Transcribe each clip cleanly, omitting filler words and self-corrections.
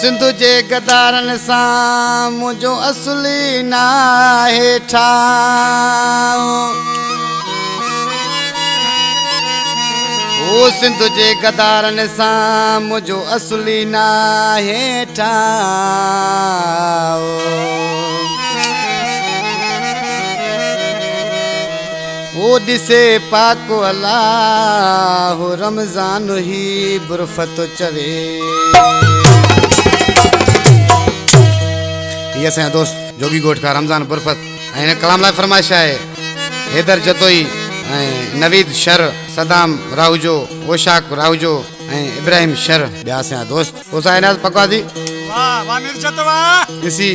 सिंधु जे गदारन सां मुंहिंजो असली नाहे ठाहो। ओ सिंधु जे गदारन सां मुंहिंजो असली नाहे ठाहो। ओ दिसे पाको अल्लाह रमज़ान ही बुरफत चवे। ये असांजा दोस्त जोगी गोठ का रमज़ान बुरफत ऐं कलाम लाइ फरमाइश आहे। हैदर जतोई ऐं नवीद शर, सदाम राहुजो, ओशाक राहुजो ऐं इब्राहिम शर ॿिया असांजा दोस्त। ओसा इनाज़ पकवादी वाह वाह निर्जत वाह। ॾिसी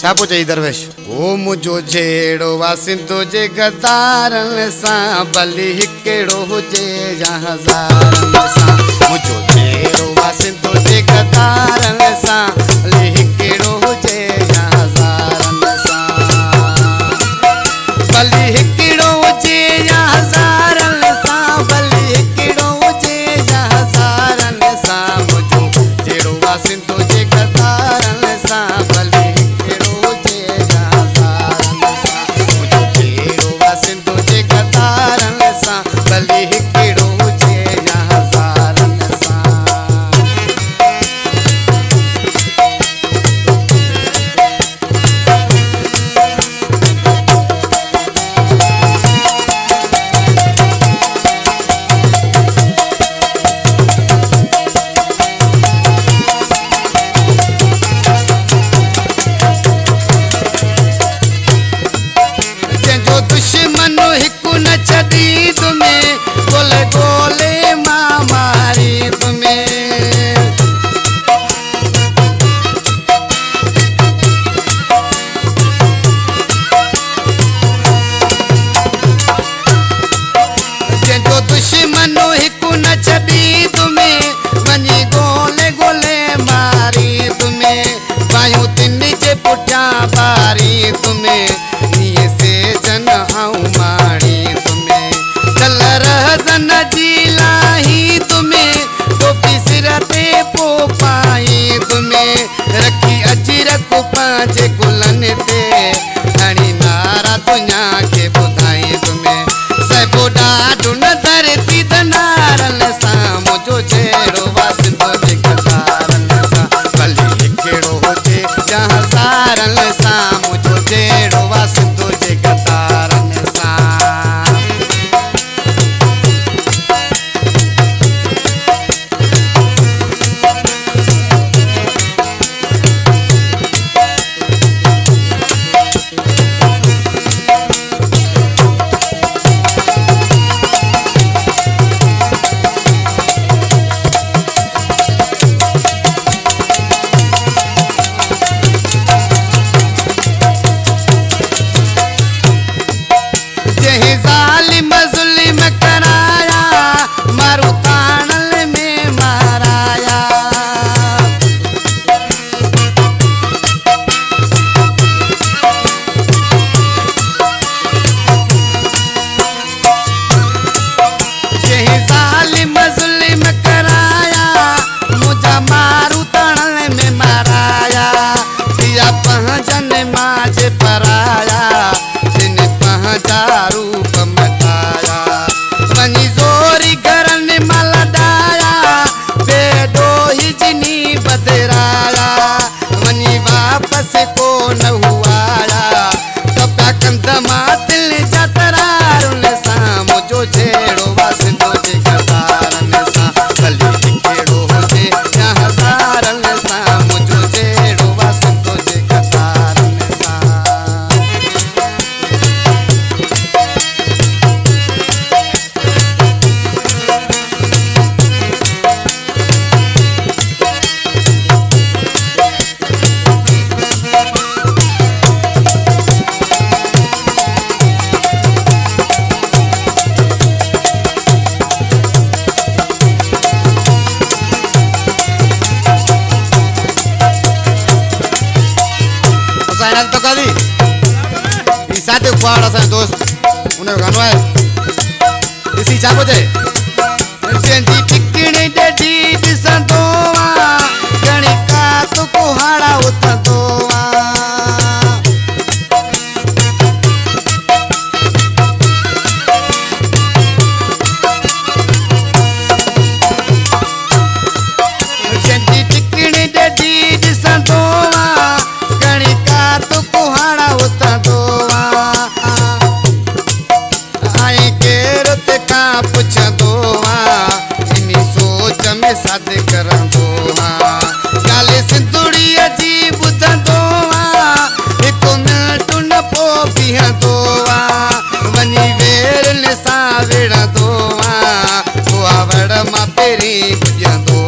छा पियो चई दरवेश। ओ मुंहिंजो जहिड़ो वा सिंधु जे गदारन सां भली हिकिड़ो हुजे या हज़ारनि सां। मुंहिंजो जहिड़ो वा सिंधु जे गदारन सां भली हिकिड़ो हुजे या हज़ारनि सां। भली हिकिड़ो हुजे या हज़ारनि सां, भली हिकिड़ो हुजे या हज़ारनि सां। मुंहिंजो जहिड़ो वा सिंधु जे गदारन सां भली साथे कुआड़ असांजो दोस्त उन जो गानो आहे ॾिसी छा ॿुधे जंहिंजी टिकणी ॾेढी ॾिसंदो आं घणी का तेरी पुजंदो